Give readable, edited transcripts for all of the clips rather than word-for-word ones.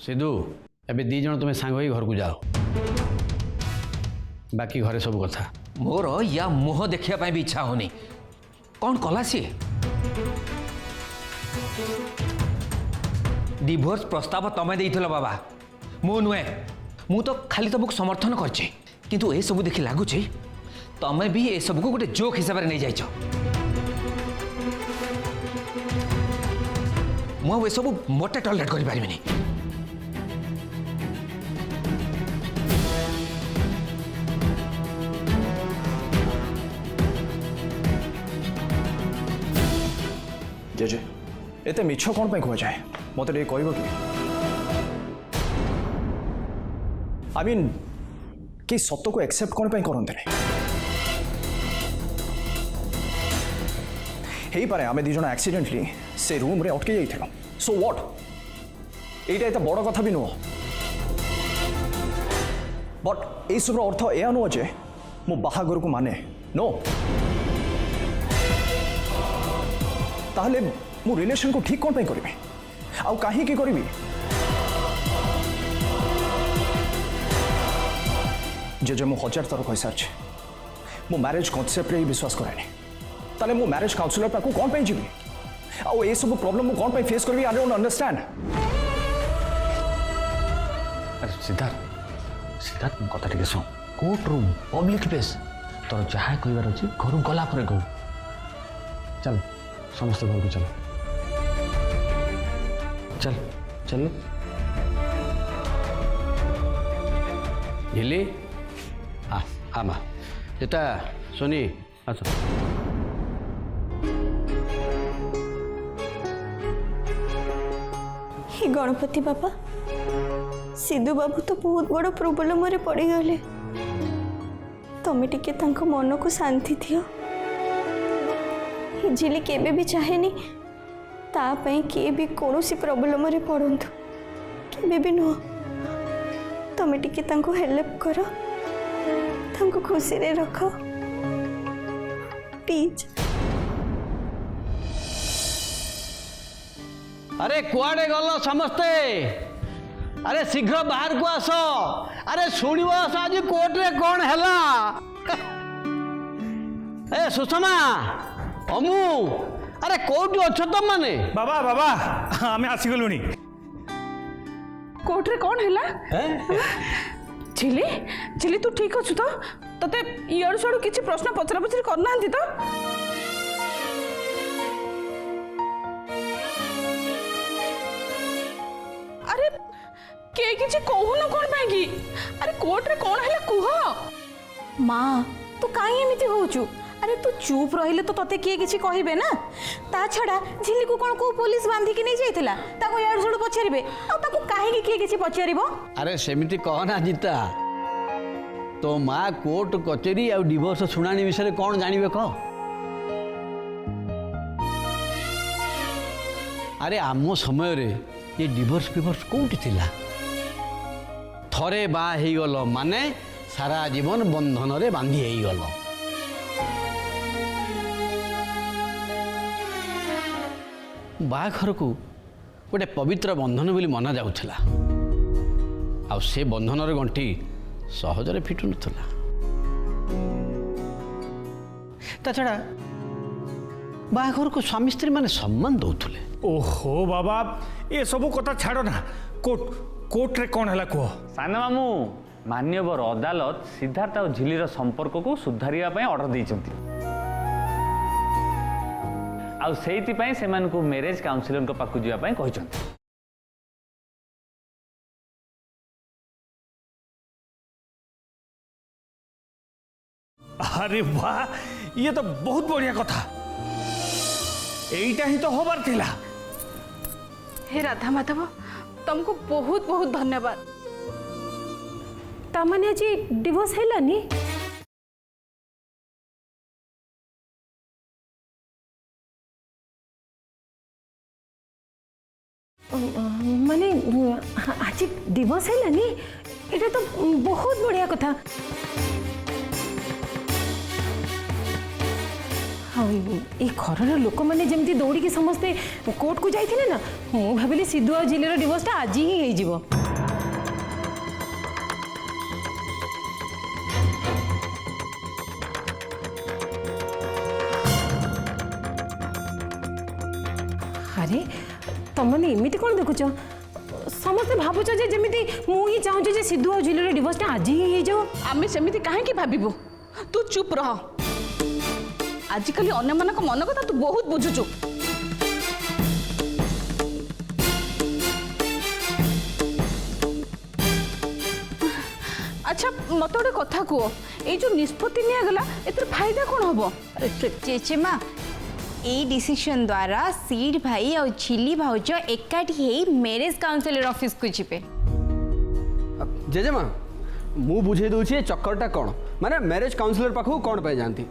सिद्धू एबे दी जन तुम्हें सांग घर को जाओ बाकी घरे सब कथा मोर या मुह देखा भी इच्छा होनी कौन कला सी डिवोर्स प्रस्ताव तमें देइथिलो बाबा मु नुहे मु तो खाली तुमको समर्थन करछि किंतु ए सब देखि लागुछि तमें भी ए सब को गोटे जोक हिसाब रे नै जाइछो मु ए सब मोटे टॉलरेट करि पारिबिनी जेजे एते मिछ कौन पे कह जाए मत कह कि आई मीन कि सत्य को एक्सेप्ट कौन पे करते हो पारे आम दीज एक्सीडेंटली से रूम रे अटकी जाइल सो व्हाट एटा एत बड़ कथा भी नुह बट सब अर्थ यह नुह जे मो बाहागर को माने नो ताहले मो रिलेशन को ठीक कौन पे करी आउ कहीं करी जे मु 1000 थर कह सारी मो मैरिज कॉन्सेप्ट रे विश्वास करेनी ताले मो मैरिज काउंसलर पाक कौन पे जीवी आउ ए सब प्रॉब्लम मु कौन पे फेस करबी आई डोंट अंडरस्टैंड अरे सिद्धार्थ सिद्धार्थ कथा टिके सुन कोर्ट रूम पब्लिक प्लेस तोर जहाँ कहबार अच्छी घर गला पर कहू चल समस्त घर को चल चल चल झिली हाँ माँ एटा सोनी अच्छा हे गणपति बाबा सिद्धू बाबू तो बहुत बड़ प्रोब्लेम रे पड़ गले तमें टिके तांको मन को शांति दियो झिली केबे भी चाहेनी तापाई किए भी कौन सी प्रोब्लेम रे पड़तु केबे भी नुह तमें टिके तांको हेल्प करो तांको खुशी रे रखो प्लीज अरे कुआडे गल समस्ते अरे शीघ्र बाहर को आस अरे शुणव आज कोर्ट रे कौन हैला ए सुषमा अमु अरे कोर्ट अच्छो तुम माने बाबा बाबा आमे आसीगलुनी कोर्ट रे कौन हैला झिली झिली तू ठीक अच्छु तो तते इयर सडू किछि प्रश्न पचरा पचरी करना हंती तो अरे के किछि कहून कोन पाई की अरे कोर्ट रे कौन हैला कुह माँ तू काई एमिति होचु अरे तू चुप रहिले तो तते किए किछि कहिबे ना ता छडा झिली को कोन को पुलिस बांधी कि नै जाइतिला ताको यार सडू पछारिबे आ ताको काहे कि किए किछि पछारिबो अरे सेमिति कहना जीता तो माँ कोर्ट कचेरी आ डिवोर्स शुणाणी विषय कौन जानवे कह अरे आम समय रे ये डिवोर्स फिवोर्स कौटी थिला थरे बा ही गल माने सारा जीवन बंधन रे बांधी ही गल बाघर को गोटे पवित्र बंधन बोली मना जाउथला आ से बंधनर गंठी सहजरे फिटु नथला ता छड़ा बाघर को स्वामी स्त्री माने सम्मान दउथले ओहो बाबा ये सब कथा छाड़ ना कोर्ट कोर्ट रे कौन हैला कह सान मामू मान्यवर अदालत सिद्धार्थ और झिलीर संपर्क को सुधारिया पई ऑर्डर देइचंती आउ सेइति पई सेमान को मैरिज काउंसलर को पाकु जिया पई कहिचंती अरे वाह ये तो बहुत बढ़िया कथा एइटा ही तो होबार थिला हे राधा माधव तुमको बहुत बहुत धन्यवाद तमने आज डिवोर्स हैलानी माने आज डिवोर्स हैलानी एटा तो बहुत बढ़िया कथा ए घर लोक मैंने जमी दौड़ी समस्ते कोर्ट को जाइए ना मु भाविली सिद्धू और झिलीर डिवोर्सटा आज ही हो। अरे तुमने एमती कौन देखुच समस्ते भावुच जमी मुझे चाहूँ सिद्धू और झिलीर डिवोर्सटा आज ही हो। आम सेमती कहीं भावु तू चुप रह आजिकल अन्य मान मन कथा तू बहुत बुझुचु। अच्छा मत गोटे कथा कह ये जो निष्पत्ति निगला एतर फायदा कौन हम? चेचेमा ए डिसीजन द्वारा सीड भाई और झिली भाउज एकाठी मैरिज काउंसिलर ऑफिस को जीपे। जेजेमा मु बुझे दूची चक्करटा कौन माने मैरिज काउंसिलर पाखु कौन पे जानती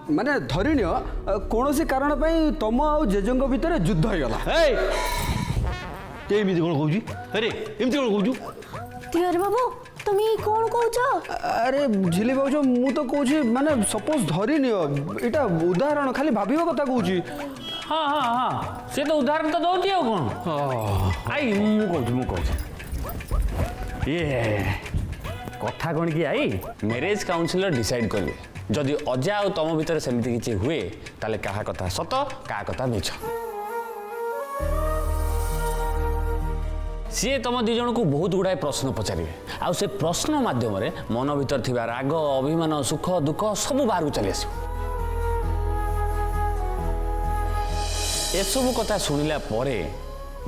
माने धरिनिय कौन सी कारण पे तुम आ जेजेंग भितर युद्ध हो गला एमती कौन कौची अरे एमती कौन कौचु तिवारी बाबू तुम कौन कौच? अरे झिली बाबू मु तो कहूँ माने सपोज धरिनिय इटा उदाहरण खाली भाविबा कथा कहूँ। हाँ हाँ हाँ से तो उदाहरण तो दौती आ कौन आई मु कहूँ ये कथा कौन कि आई मैरिज काउंसिलर डिसाइड करेंगे जदि अजा और तुम भितर सेमती किसी हुए ताले क्या कथा सत क्या कथा मिछ सी तुम दी जन को बहुत गुड़ाए प्रश्न पचारे आ से प्रश्न मध्यम मन भीतर थिबा राग अभिमान सुख दुख सब बाहर चली आस एसबू कथा शुणिला परे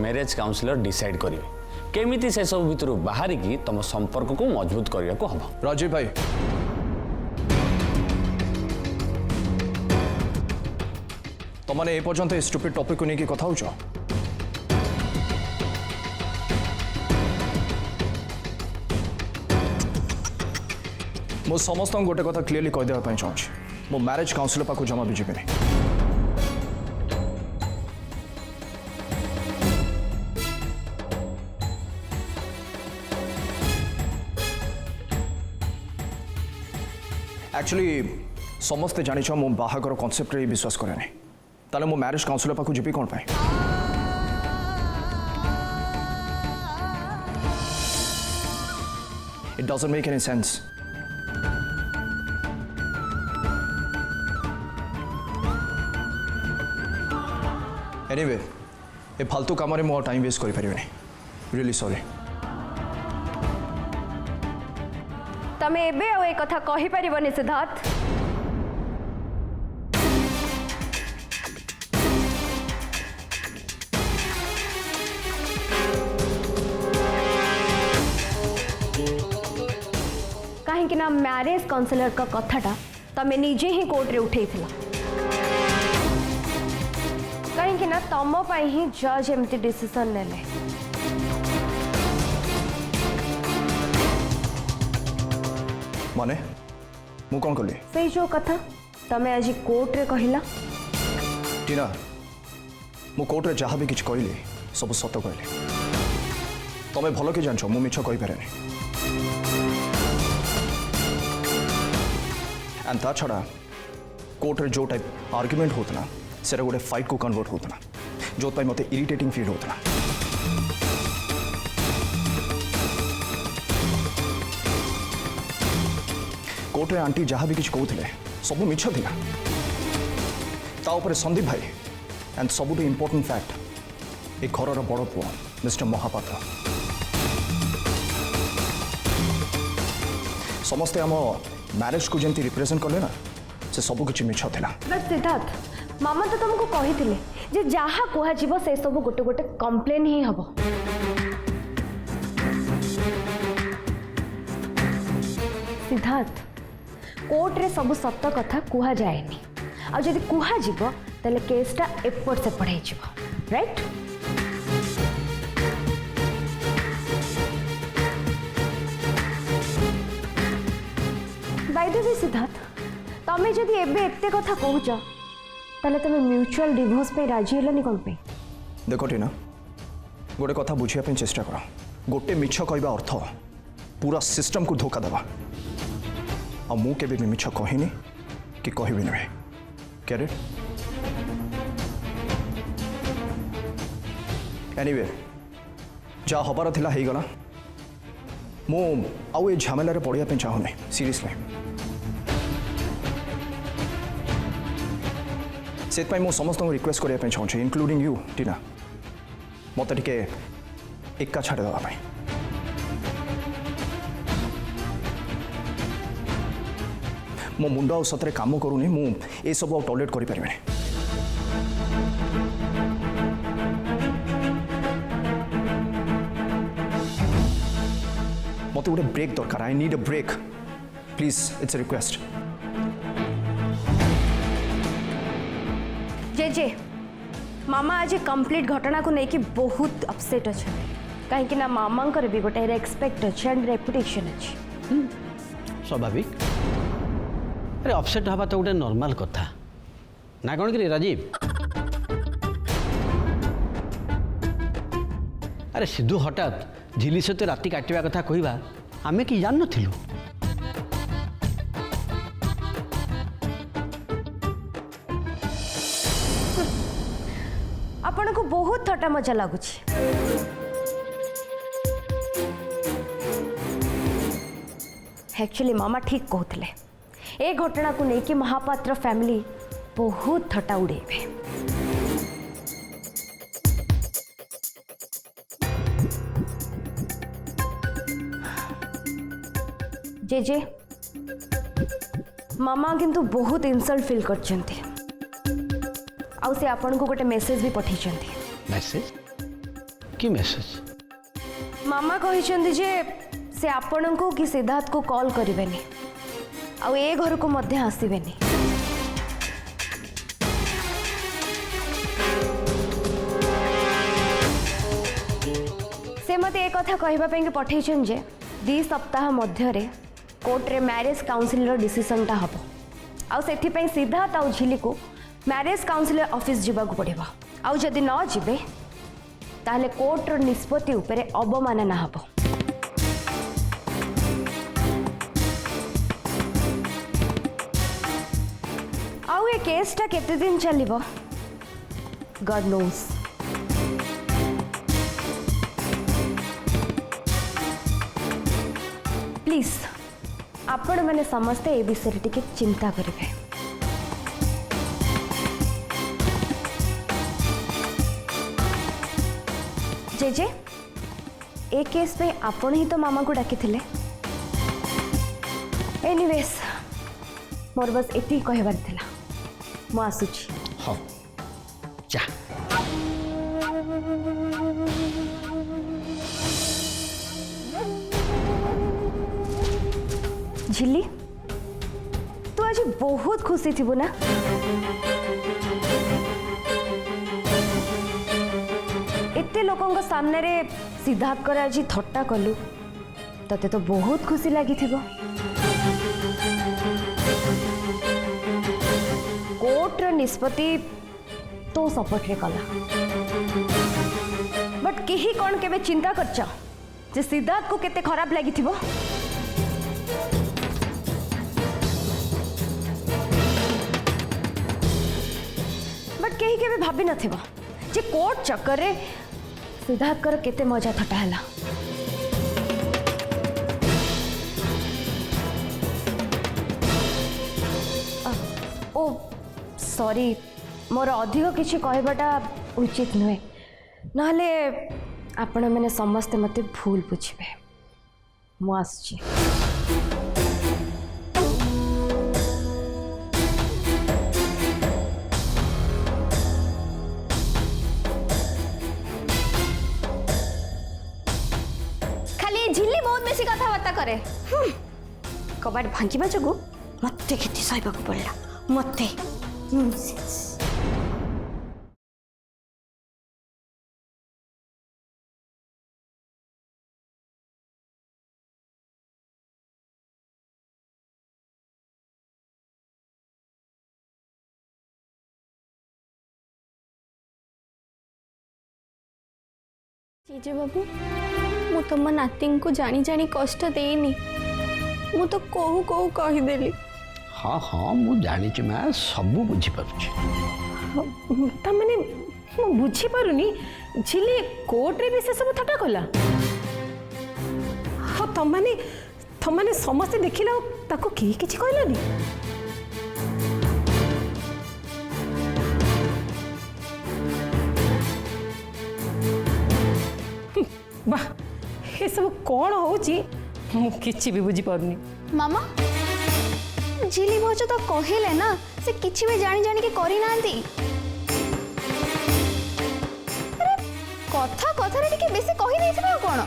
मैरिज काउंसिलर डिसाइड करेंगे केमिति से सब भितर बाहर की तुम संपर्क को मजबूत करने को हम। राजीव भाई तुमने ए पर्यंत स्टुपिड टॉपिक को लेकिन कथा होच मो समस्त गोटे कथा क्लीयरली कहीदेवाई चाहूँगी मो मैरिज काउंसिलर पाक जमा भी जीवन एक्चुअली समस्ते जानिछ मो बाहागर कॉन्सेप्ट रे विश्वास करे नहीं ताले मो मैरिज काउंसिलर पाक जीवी कौन पाए it doesn't make any sense. Anyway ए फालतू काम रे मो टाइम वेस्ट करि परिबे रियली सॉरी। तमे एबे ओ ए कथा कहि परिबनी सिद्धार्थ? कहीं ना मैरिज काउंसिलर का कथाटा तमे निजे ही कोर्ट रे उठेइथिला कहीं ना तुम ही जज एमती डिसीजन नेले माने मु कौन कली से जो कथा तमे आज कोर्ट रे कहिला टीना मु कोर्ट रे जहाँ भी किछ कहली सब सत कहली तमे भल कि जानछ मु मिछ कहि पारेनी एंड ता छड़ा कोर्ट रे जो टाइप आर्गुमेंट होतना सेरा गोटे फाइट को कन्वर्ट होता जो मत इरिटेटिंग फील होता कोर्ट रे आंटी जहाँ भी किसी कहते सब मिछ थिला संदीप भाई एंड सबुठ इंपोर्टेंट फैक्ट ए घर बड़ पुआ मिस्टर महापात्र समस्ते आम मैरिज को जमी रिप्रेजेंट कले ना से सब किसी मिछ थिला। बट सिद्धार्थ मामा तो तुमको कही जे जहाँ कह से सब गोटे गोटे कंप्लेन ही हम सिद्धार्थ कोर्ट रे सब सत कथा कह जाएनी आ जदि कह जीवो तले केसटा एपट सेपट हो जीवो right. By the way Siddharth तमें जदि एबे एते कथा कहूच ताले तमें म्यूचुअल डिवोर्स पे राजी हेलानी कौन पे? देखो टीना गोटे कथा बुझिया चेष्टा कर गोटे मिछ कहवा अर्थ पूरा सिस्टम को धोखा देवा आ मु केबे भी मिछ कहिनी कि कहबी नुहे कैरेट एनीवे जा हबार थिला हे गला मु आउ ए झमेला रे पड़िया पे चाहूनी सीरियसली से मु समस्त रिक्वेस्ट करने चाहूँ इनक्लूडिंग यू टीना मत टे एका छाड़ देवाई मो मुंड आ सतरे काम करूनी मु ए सब टॉयलेट कर पारे मत गोटे ब्रेक दरकार I need a break please it's a request जे मामा आज कंप्लीट घटना को लेकिन बहुत अपसेट अच्छा कहीं ना मामा भी गोटे रेस्पेक्ट अच्छे एंड रेपुटेशन अच्छी स्वाभाविक अरे अपसेट हवा तो गोटे नॉर्मल कथा ना कौन कि राजीव अरे सिद्धू हठात झिली सहित राति काटिया कथा कहवा आमे कि जान नथिलु आपण को बहुत थट्टा मजा लगुच एक्चुअली मामा ठीक कहते ए घटना को लेकिन महापात्र फैमिली बहुत थट्टा उड़ेबे जे मामा किंतु बहुत इनसल्ट फील करछंती आउ से आपन को गोटे मेसेज भी पठेइछंती मेसेज कि मेसेज मामा कहिछंती जे से आपन को कि सिद्धार्थ को कॉल करिवेनी आउ ए घर को मध्य आसीबेनी से मते ए कथा कहबा पे पठेइछन जे 2 सप्ताह मध्य रे कोर्ट रे मैरिज काउंसिल रो डिसीजन ता हबो आउ सेथि पे सिद्धार्थ आउ झिली को मैरिज काउंसिलर ऑफिस जीवाक पड़ेगा आउ जदि न जीवे ताहले कोर्ट रो निष्पत्ति उपरे अवमानना हबो आउ ए केसटा केते दिन चलिबो गॉड नोस प्लीज आपण माने समस्ते ए विषय टिके चिंता करिवे जे ए केस पे आपण ही तो मामा को डाकी थिले एनीवेज मोर बस एती कहबार थिला मु आसुची हाँ जा झिल्ली तू आज बहुत खुशी थी ना एते लोकों सामने रे सिद्धार्थ कर आज थट्टा कलु तते तो बहुत खुशी लगी थी कोर्ट रो निष्पत्ति तो सपोर्ट रे कला बट केही कौन केबे चिंता करछ जे सिद्धार्थ को केते खराब लगी थी बट केही केबे भाबी नथिबो जे कोर्ट चक्कर रे सिद्धार्थ कर केते मजा थटा हला ओ सॉरी मोर अधिक किसी कहबाटा उचित नुहे नहले आपण मैंने समस्ते मते भूल बुझे मु आसची खाली झिल्ली बहुत बेसी कथबार्ता करे कबाट भांगिबा जगु मते खेती सहबाक पड़ला मते जीजे बाबू मु तुम नाती को जानी जानी कष्ट देनी मु तो कहू कहू कहीदेली। हाँ हाँ मु जानी माँ सब बुझीपारुची। ताने मु बुझी पारुनी झिली कोर्ट रे भी से सब थटा कला। हाँ तमाने समस्ते देखिला ताको के किछि कहलानी। वाह ये सब कौन होची मु किछि भी बुझी पारुनी। मामा झिली भौज तो कहले ना से किछि भी जानी जानी के करी नांती। अरे कथा कथा रे टिके बेसी कहि देथिबा कोन।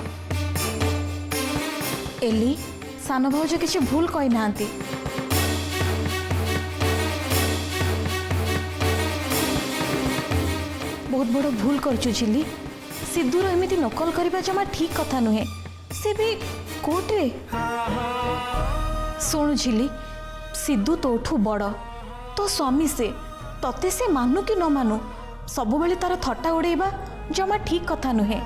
एली सान भौज किछि भूल कहि नांती। बहुत बड़ भूल करछु झिली। सिद्धूर एमिति नकल करबा जमा ठीक कथा नुहे। से भी कोर्ट रे सुनु झिली सिद्धू तोठू बड़ तो स्वामी से तते से मानु कि न मानु सब बेले तार थट्टा उड़ेबा जमा ठीक कथा नुहे।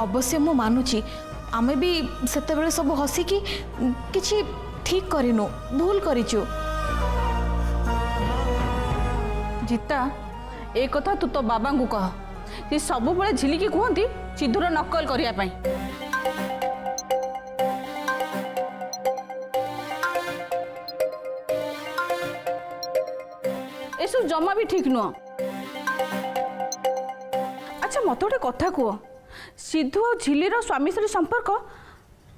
अवश्य मु मानुची आमे भी सेते बेले सब हसी कि किछि ठीक करिनु भूल करिछु। जीता ए कथा तू तो बाबा को कह कि सब बड़े झिलिकी कहती सिद्धूर नकल करिया पई। एसब जमा भी ठीक नुह। अच्छा मत गोटे कथा कह सिद्धू और झिलीर स्वामी स्त्री संपर्क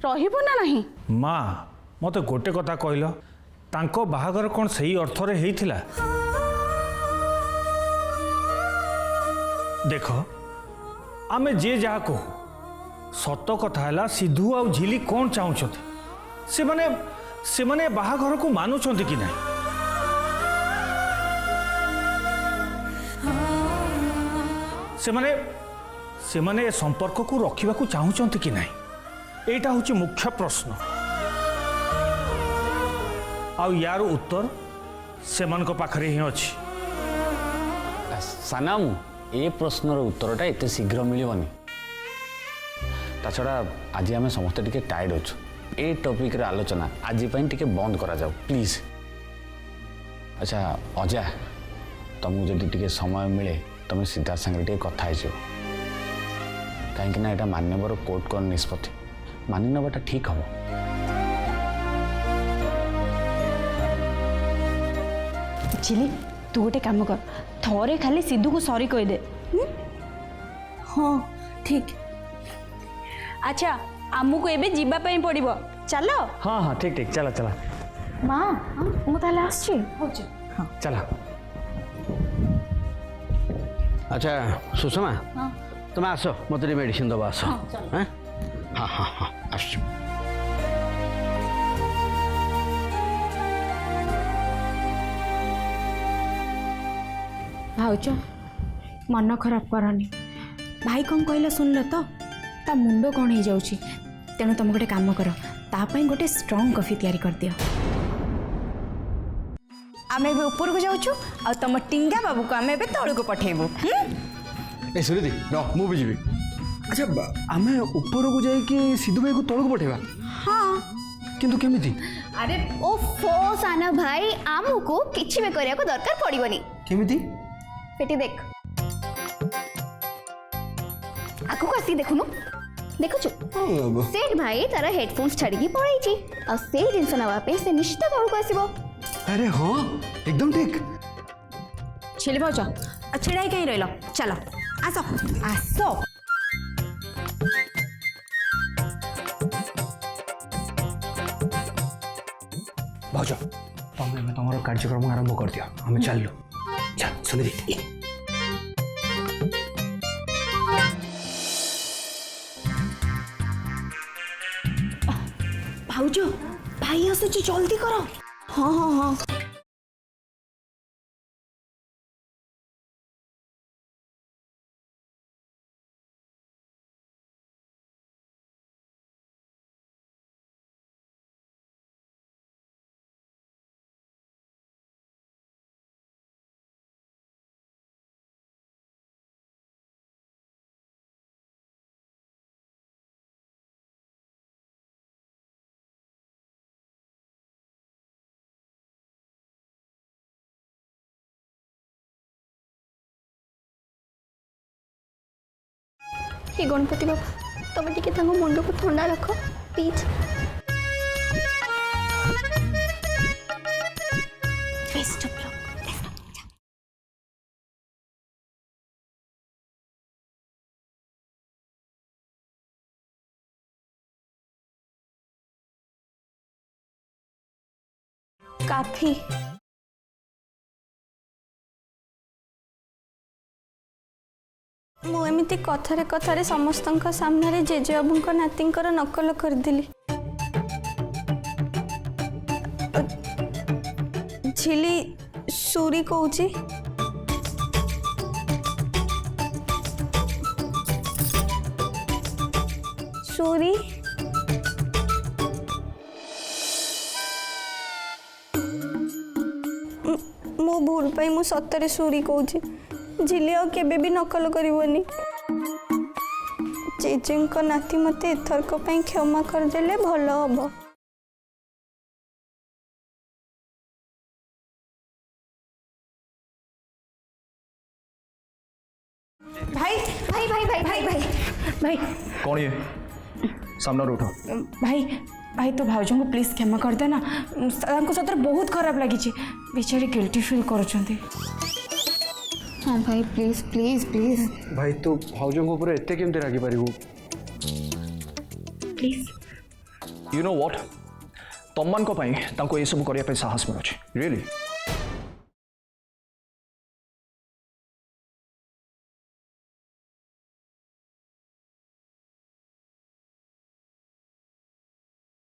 रहिबो ना नहीं? माँ मत गोटे कथा कहल तांको बाहागर कौन सही अर्थरे हेइथिला? देख आमे जे जहा कहू सत कथा है सिद्धू आ झिली कौन चाहते से माने बाहाघर को मानुछंती कि नहीं? से माने संपर्क को रखा चाहते कि नहीं? एटा हूँ मुख्य प्रश्न। आ यार उत्तर से पाखरे ही अच्छी। सानामु ए प्रश्नर उत्तरटा एत शीघ्र मिलबनी। ता छड़ा आज आम समस्त टिके टायर्ड अच्छु। ए टॉपिक रे आलोचना आज टिके बंद करा जाऊ प्लीज। अच्छा अजा तुमको जदि टिके समय मिले तुम सीधा संगे टिके कथा हो कहीं ना यहाँ मान्यवर कोर्ट को निष्पत्ति मानि नवाटा ठीक हम। झिली तू गोटे काम कर थोड़े खाली सिद्धू को सॉरी कह दे। हाँ ठीक। अच्छा आमको एबे जीवा पई पड़िबो चलो। हाँ हाँ ठीक ठीक चला चला। माँ मु ताले आछी हाँ चला। अच्छा सुषमा तुम आस मत मेडिसिन दबा आस। हाँ हाँ हाँ आस। भाउज मन खराब करनी। भाई कौन कहला सुनल तो ता मुंड कौन हो जाउची तेणु तुम गोटे काम कर तापाई गोटे स्ट्रॉन्ग कॉफी तैयारी कर दियो। आमे एबे ऊपर को जाउछु आ तुम टिंगा बाबू को आमे एबे तळ को पठेबो। ए सुनिधि रह मु भी जीवी। अच्छा आमे ऊपर को जाई कि सिद्धू भाई को तळ को पठेबा? हाँ किंतु केमिति? अरे ओ फो साना भाई आमको किछि में करिया को दरकार पड़िबोनी। केमिति? पेटी देख आकु को आसी देखुनु देखुछु सेठ भाई तारा हेडफोन्स छाड़ी की पड़ाई छी आ सेही जिंस नवा पे से निश्चित तळ को आसीबो। अरे हाँ एकदम ठीक। छिले भाउज छेड़ाई कहीं रहिलो चलो आसो आसो। भाउज तुम तुम कार्यक्रम आरंभ कर दियो हमें चलू। चल सुनिधि भाउज भाई आसुची जल्दी करो। हाँ हाँ हाँ हे गणपति बाबा तुम टिके मुंड को ठंडा रख प्लीज। Best of luck. काफी मुझे कथारे कथारे समस्त सामने जेजे बाबू नाती नकल करदेली। झिली सूरी कौची सूरी मो भूल पाई मु सतरे सूरी कौची झिली आ केबे भी नकल करबनी। जेजेंको नाती मते एथरक पई क्षमा करदेले भल हम। भाई भाई भाई भाई भाई भाई भाई कौन ये सामने उठो। भाई भाई तो भाउज को प्लीज क्षमा कर देना सतर बहुत खराब लगी बेचारे गिल्टी फील कर। हाँ भाई प्लीज प्लीज प्लीज भाई तू भाउजों ऊपर एते केमती रागी पारिबू। प्लीज यू नो व्हाट तुम मान को पई तांको ए सब करिया पे साहस मिलुछि रियली।